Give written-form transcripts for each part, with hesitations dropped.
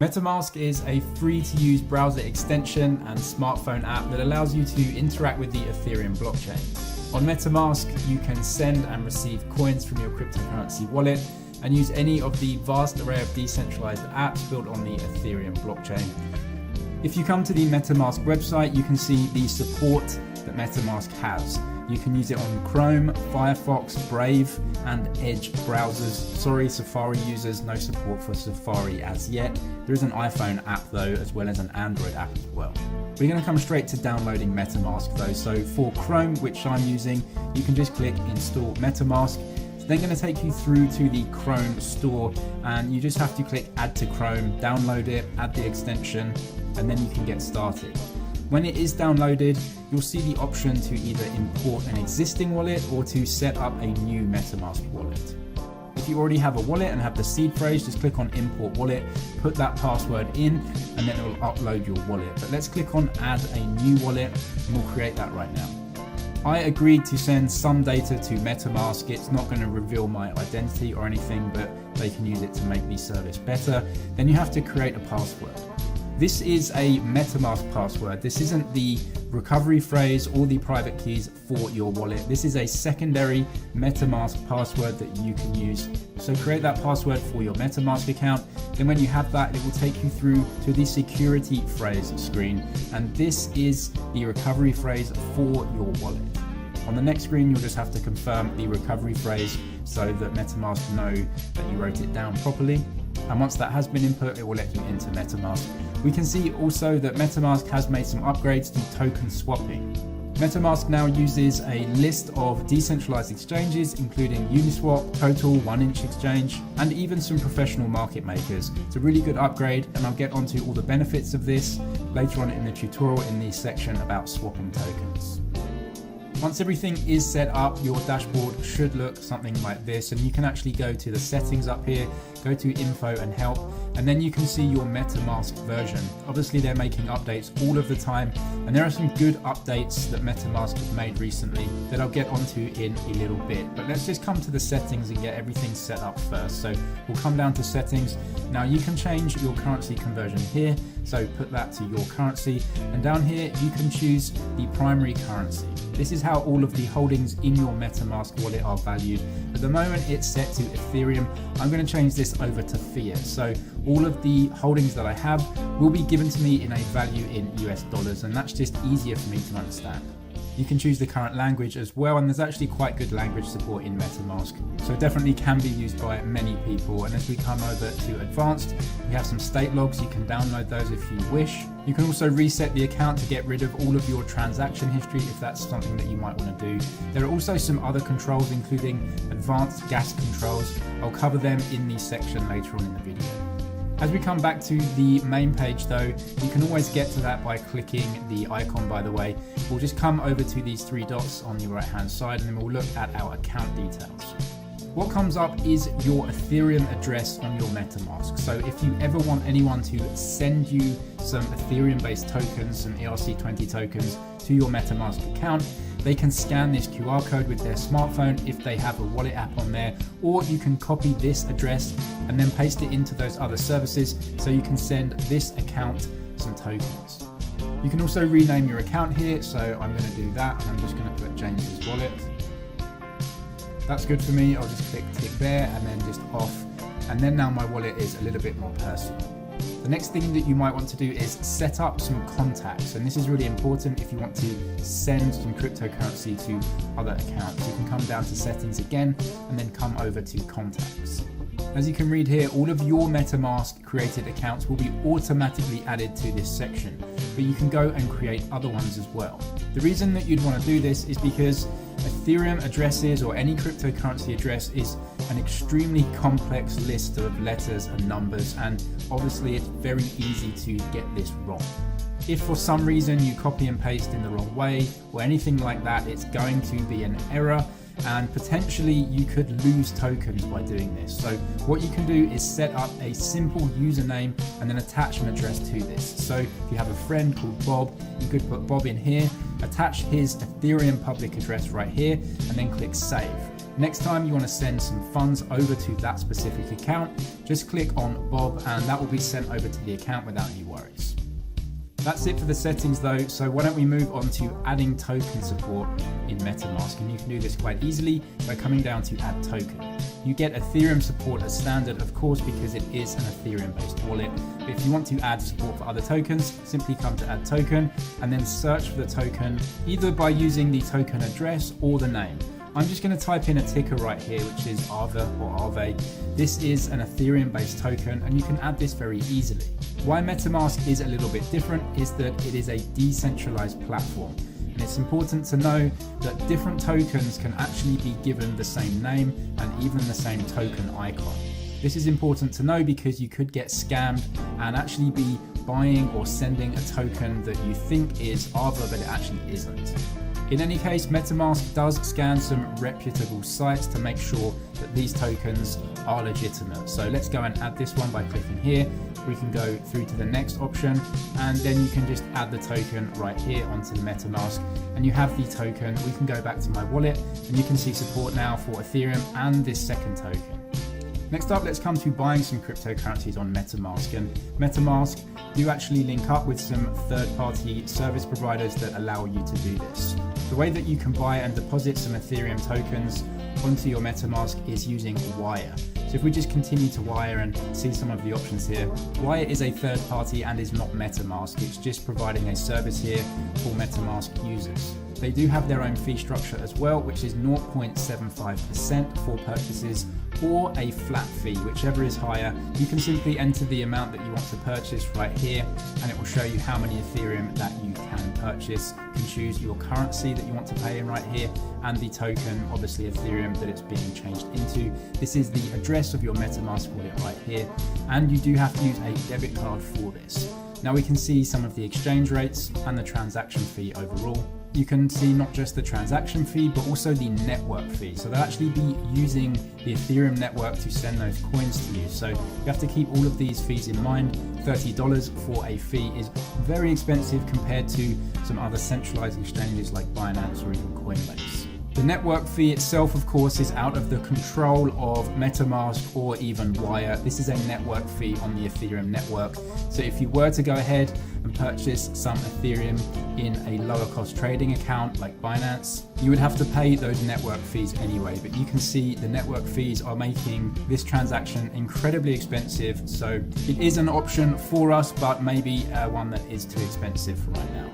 Metamask is a free-to-use browser extension and smartphone app that allows you to interact with the Ethereum blockchain. On Metamask, you can send and receive coins from your cryptocurrency wallet and use any of the vast array of decentralized apps built on the Ethereum blockchain. If you come to the Metamask website, you can see the support that Metamask has. You can use it on Chrome, Firefox, Brave, and Edge browsers. Sorry, Safari users, no support for Safari as yet. There is an iPhone app though, as well as an Android app as well. We're going to come straight to downloading Metamask though. So for Chrome, which I'm using, you can just click Install Metamask. It's then going to take you through to the Chrome store, and you just have to click Add to Chrome, download it, add the extension, and then you can get started. When it is downloaded, you'll see the option to either import an existing wallet or to set up a new Metamask wallet. If you already have a wallet and have the seed phrase, just click on Import Wallet, put that password in, and then it will upload your wallet. But let's click on Add a New Wallet, and we'll create that right now. I agreed to send some data to Metamask. It's not going to reveal my identity or anything, but they can use it to make the service better. Then you have to create a password. This is a Metamask password. This isn't the recovery phrase or the private keys for your wallet. This is a secondary Metamask password that you can use. So create that password for your Metamask account. Then when you have that, it will take you through to the security phrase screen. And this is the recovery phrase for your wallet. On the next screen, you'll just have to confirm the recovery phrase so that Metamask know that you wrote it down properly. And once that has been input, it will let you into Metamask. We can see also that Metamask has made some upgrades to token swapping. Metamask now uses a list of decentralized exchanges, including Uniswap, Total, 1inch Exchange, and even some professional market makers. It's a really good upgrade, and I'll get onto all the benefits of this later on in the tutorial in the section about swapping tokens. Once everything is set up, your dashboard should look something like this, and you can actually go to the settings up here, go to info and help, and then you can see your Metamask version. Obviously they're making updates all of the time, and there are some good updates that Metamask have made recently that I'll get onto in a little bit. But let's just come to the settings and get everything set up first. So we'll come down to settings. Now you can change your currency conversion here, so put that to your currency, and down here you can choose the primary currency. This is how all of the holdings in your Metamask wallet are valued. At the moment it's set to Ethereum. I'm going to change this over to fiat. So all of the holdings that I have will be given to me in a value in US dollars, and that's just easier for me to understand. You can choose the current language as well, and there's actually quite good language support in Metamask, so it definitely can be used by many people. And as we come over to advanced, we have some state logs. You can download those if you wish. You can also reset the account to get rid of all of your transaction history if that's something that you might want to do. There are also some other controls, including advanced gas controls. I'll cover them in the section later on in the video. As we come back to the main page though, you can always get to that by clicking the icon, by the way. We'll just come over to these three dots on the right hand side, and then we'll look at our account details. What comes up is your Ethereum address on your Metamask. So if you ever want anyone to send you some Ethereum based tokens, some ERC20 tokens to your Metamask account, they can scan this QR code with their smartphone if they have a wallet app on there, or you can copy this address and then paste it into those other services so you can send this account some tokens. You can also rename your account here, so I'm going to do that, and I'm just going to put James's wallet. That's good for me. I'll just click tick there and then just off, and then now my wallet is a little bit more personal. The next thing that you might want to do is set up some contacts, and this is really important if you want to send some cryptocurrency to other accounts. You can come down to settings again and then come over to contacts. As you can read here, all of your Metamask created accounts will be automatically added to this section, but you can go and create other ones as well. The reason that you'd want to do this is because Ethereum addresses, or any cryptocurrency address, is an extremely complex list of letters and numbers, and obviously it's very easy to get this wrong. If for some reason you copy and paste in the wrong way or anything like that, it's going to be an error, and potentially you could lose tokens by doing this. So what you can do is set up a simple username and then attach an address to this. So if you have a friend called Bob, you could put Bob in here, attach his Ethereum public address right here, and then click save. Next time you want to send some funds over to that specific account, just click on Bob and that will be sent over to the account without any worries. That's it for the settings though, so why don't we move on to adding token support in Metamask, and you can do this quite easily by coming down to add token. You get Ethereum support as standard, of course, because it is an Ethereum based wallet. But if you want to add support for other tokens, simply come to add token and then search for the token either by using the token address or the name. I'm just going to type in a ticker right here, which is Aave or Aave. This is an Ethereum based token and you can add this very easily. Why Metamask is a little bit different is that it is a decentralized platform. And it's important to know that different tokens can actually be given the same name and even the same token icon. This is important to know because you could get scammed and actually be buying or sending a token that you think is Aave but it actually isn't. In any case, Metamask does scan some reputable sites to make sure that these tokens are legitimate. So let's go and add this one by clicking here. We can go through to the next option and then you can just add the token right here onto the Metamask and you have the token. We can go back to my wallet and you can see support now for Ethereum and this second token. Next up, let's come to buying some cryptocurrencies on Metamask, and Metamask do actually link up with some third-party service providers that allow you to do this. The way that you can buy and deposit some Ethereum tokens onto your Metamask is using Wire. So if we just continue to Wire and see some of the options here, Wire is a third party and is not Metamask. It's just providing a service here for Metamask users. They do have their own fee structure as well, which is 0.75% for purchases or a flat fee, whichever is higher. You can simply enter the amount that you want to purchase right here and it will show you how many Ethereum that you can purchase. You can choose your currency that you want to pay in right here and the token, obviously Ethereum, that it's being changed into. This is the address of your Metamask wallet right here, and you do have to use a debit card for this. Now we can see some of the exchange rates and the transaction fee overall. You can see not just the transaction fee, but also the network fee. So they'll actually be using the Ethereum network to send those coins to you. So you have to keep all of these fees in mind. $30 for a fee is very expensive compared to some other centralized exchanges like Binance or even Coinbase. The network fee itself, of course, is out of the control of Metamask or even Wire. This is a network fee on the Ethereum network. So if you were to go ahead and purchase some Ethereum in a lower cost trading account like Binance, you would have to pay those network fees anyway. But you can see the network fees are making this transaction incredibly expensive. So it is an option for us, but maybe one that is too expensive for right now.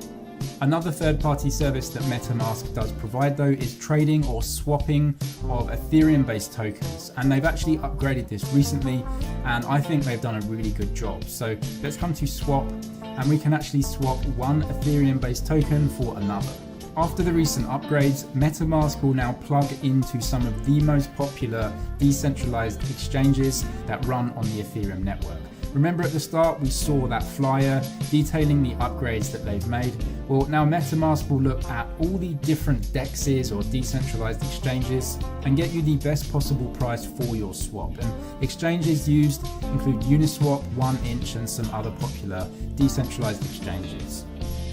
Another third-party service that Metamask does provide though is trading or swapping of Ethereum-based tokens, and they've actually upgraded this recently and I think they've done a really good job. So let's come to swap and we can actually swap one Ethereum-based token for another. After the recent upgrades, Metamask will now plug into some of the most popular decentralized exchanges that run on the Ethereum network. Remember at the start we saw that flyer detailing the upgrades that they've made. Well, now Metamask will look at all the different DEXs or decentralized exchanges and get you the best possible price for your swap. And exchanges used include Uniswap, 1inch and some other popular decentralized exchanges.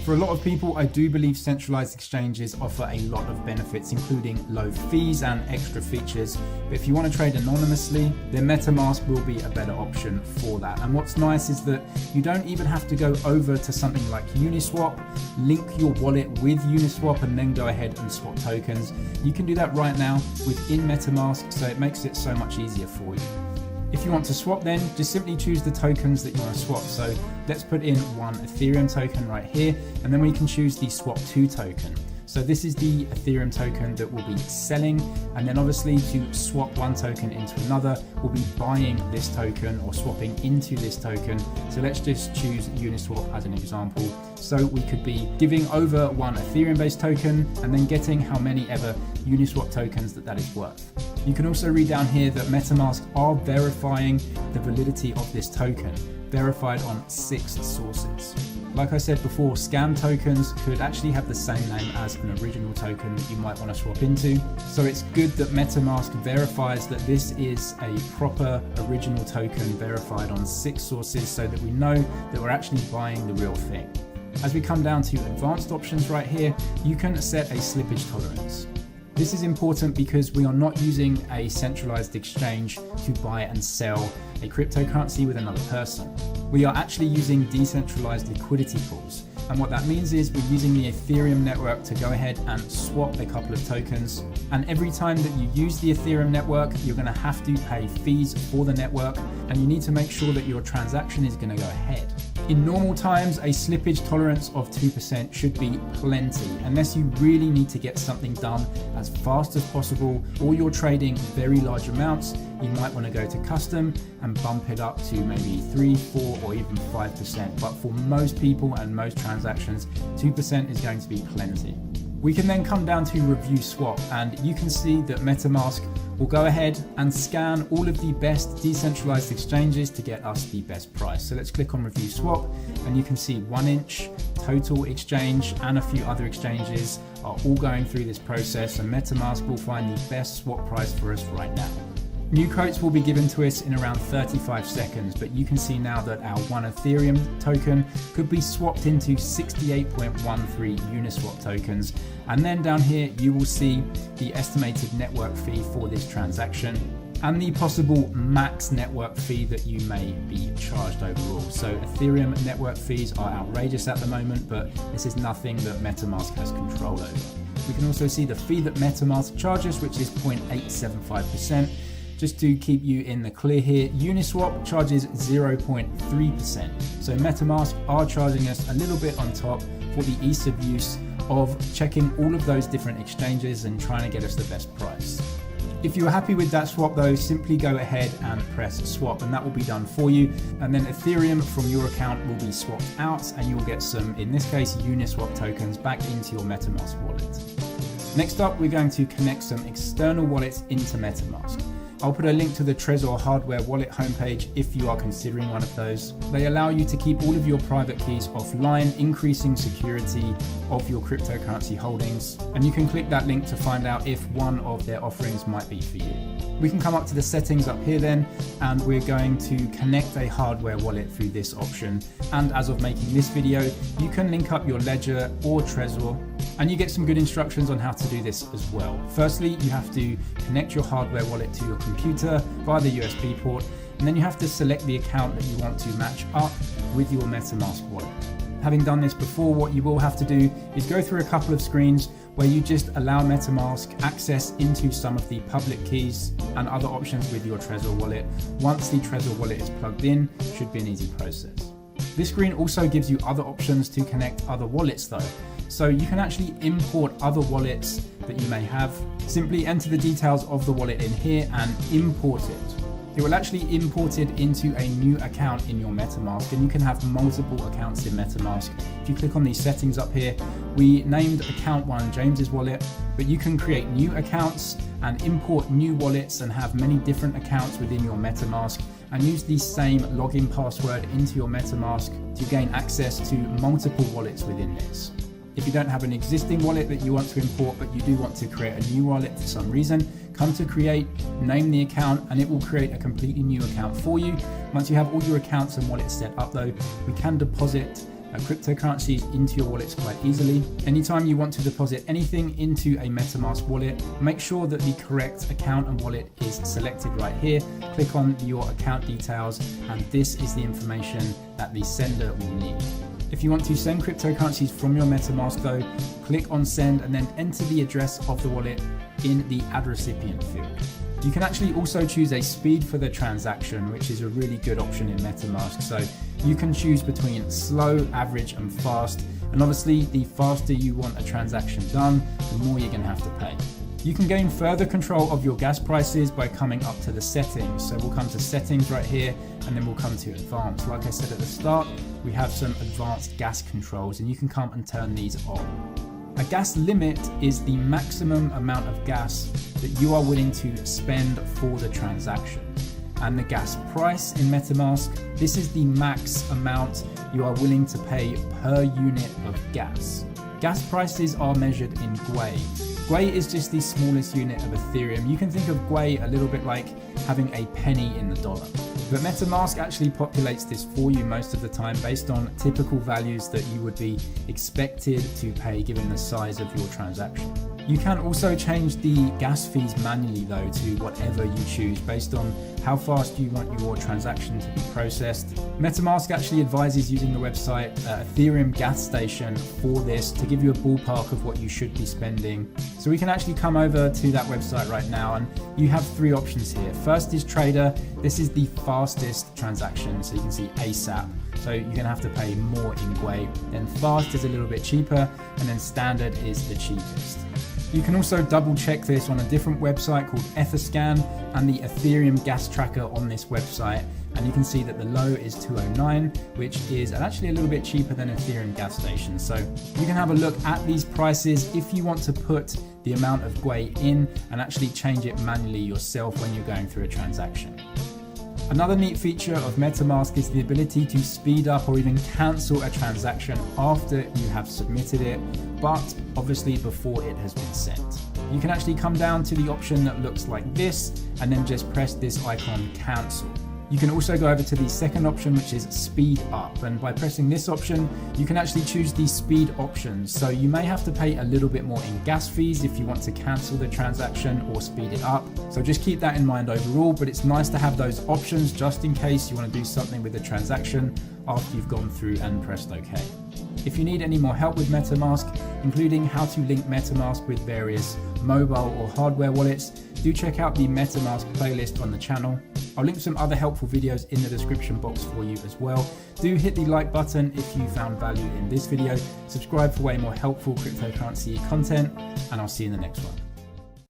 For a lot of people, I do believe centralized exchanges offer a lot of benefits, including low fees and extra features. But if you want to trade anonymously, then MetaMask will be a better option for that. And what's nice is that you don't even have to go over to something like Uniswap, link your wallet with Uniswap, and then go ahead and swap tokens. You can do that right now within MetaMask, so it makes it so much easier for you. If you want to swap then, just simply choose the tokens that you want to swap. So let's put in one Ethereum token right here, and then we can choose the swap to token. So this is the Ethereum token that we'll be selling, and then obviously to swap one token into another, we'll be buying this token or swapping into this token. So let's just choose Uniswap as an example. So we could be giving over one Ethereum based token and then getting how many ever Uniswap tokens that is worth. You can also read down here that MetaMask are verifying the validity of this token, verified on 6 sources. Like I said before, scam tokens could actually have the same name as an original token that you might want to swap into. So it's good that MetaMask verifies that this is a proper original token verified on 6 sources, so that we know that we're actually buying the real thing. As we come down to advanced options right here, you can set a slippage tolerance. This is important because we are not using a centralized exchange to buy and sell a cryptocurrency with another person. We are actually using decentralized liquidity pools. And what that means is we're using the Ethereum network to go ahead and swap a couple of tokens. And every time that you use the Ethereum network, you're going to have to pay fees for the network, and you need to make sure that your transaction is going to go ahead. In normal times, a slippage tolerance of 2% should be plenty, unless you really need to get something done as fast as possible, or you're trading very large amounts. You might want to go to custom and bump it up to maybe 3, 4, or even 5%. But for most people and most transactions, 2% is going to be plenty. We can then come down to review swap, and you can see that Metamask will go ahead and scan all of the best decentralized exchanges to get us the best price. So let's click on review swap, and you can see 1inch, Total Exchange, and a few other exchanges are all going through this process, and Metamask will find the best swap price for us right now. New quotes will be given to us in around 35 seconds, but you can see now that our 1 Ethereum token could be swapped into 68.13 Uniswap tokens. And then down here, you will see the estimated network fee for this transaction and the possible max network fee that you may be charged overall. So Ethereum network fees are outrageous at the moment, but this is nothing that Metamask has control over. We can also see the fee that Metamask charges, which is 0.875%. Just to keep you in the clear here, Uniswap charges 0.3%. So Metamask are charging us a little bit on top for the ease of use of checking all of those different exchanges and trying to get us the best price. If you're happy with that swap though, simply go ahead and press swap, and that will be done for you. And then Ethereum from your account will be swapped out, and you'll get some, in this case, Uniswap tokens back into your Metamask wallet. Next up, we're going to connect some external wallets into Metamask. I'll put a link to the Trezor hardware wallet homepage if you are considering one of those. They allow you to keep all of your private keys offline, increasing security of your cryptocurrency holdings. And you can click that link to find out if one of their offerings might be for you. We can come up to the settings up here then, and we're going to connect a hardware wallet through this option. And as of making this video, you can link up your Ledger or Trezor, and you get some good instructions on how to do this as well. Firstly, you have to connect your hardware wallet to your computer via the USB port, and then you have to select the account that you want to match up with your Metamask wallet. Having done this before, what you will have to do is go through a couple of screens where you just allow Metamask access into some of the public keys and other options with your Trezor wallet. Once the Trezor wallet is plugged in, it should be an easy process. This screen also gives you other options to connect other wallets though. So you can actually import other wallets that you may have. Simply enter the details of the wallet in here and import it. It will actually import it into a new account in your Metamask, and you can have multiple accounts in Metamask. If you click on these settings up here, we named account 1 James's wallet, but you can create new accounts and import new wallets and have many different accounts within your Metamask, and use the same login password into your Metamask to gain access to multiple wallets within this. If you don't have an existing wallet that you want to import, but you do want to create a new wallet for some reason, come to create, name the account, and it will create a completely new account for you. Once you have all your accounts and wallets set up though, we can deposit cryptocurrencies into your wallets quite easily. Anytime you want to deposit anything into a Metamask wallet, make sure that the correct account and wallet is selected right here. Click on your account details, and this is the information that the sender will need. If you want to send cryptocurrencies from your Metamask though, click on send and then enter the address of the wallet in the add recipient field. You can actually also choose a speed for the transaction, which is a really good option in Metamask. So you can choose between slow, average and fast. And obviously the faster you want a transaction done, the more you're going to have to pay. You can gain further control of your gas prices by coming up to the settings. So we'll come to settings right here, and then we'll come to advanced. Like I said at the start, we have some advanced gas controls, and you can come and turn these on. A gas limit is the maximum amount of gas that you are willing to spend for the transaction. And the gas price in Metamask, this is the max amount you are willing to pay per unit of gas. Gas prices are measured in Gwei. Gwei is just the smallest unit of Ethereum. You can think of Gwei a little bit like having a penny in the dollar. But Metamask actually populates this for you most of the time based on typical values that you would be expected to pay given the size of your transaction. You can also change the gas fees manually though to whatever you choose based on how fast you want your transaction to be processed. Metamask actually advises using the website Ethereum gas station for this to give you a ballpark of what you should be spending. So we can actually come over to that website right now, and you have three options here. First is trader. This is the fastest transaction, so you can see ASAP. So you're going to have to pay more in Gwei. Then fast is a little bit cheaper, and then standard is the cheapest. You can also double check this on a different website called Etherscan and the Ethereum gas tracker on this website. And you can see that the low is 209, which is actually a little bit cheaper than Ethereum gas station. So you can have a look at these prices if you want to put the amount of Gwei in and actually change it manually yourself when you're going through a transaction. Another neat feature of Metamask is the ability to speed up or even cancel a transaction after you have submitted it, but obviously before it has been sent. You can actually come down to the option that looks like this and then just press this icon cancel. You can also go over to the second option, which is speed up, and by pressing this option you can actually choose the speed options. So you may have to pay a little bit more in gas fees if you want to cancel the transaction or speed it up, so just keep that in mind overall, but it's nice to have those options just in case you want to do something with the transaction after you've gone through and pressed OK. If you need any more help with Metamask, including how to link Metamask with various mobile or hardware wallets, do check out the Metamask playlist on the channel. I'll link some other helpful videos in the description box for you as well. Do hit the like button if you found value in this video, subscribe for way more helpful cryptocurrency content, and I'll see you in the next one.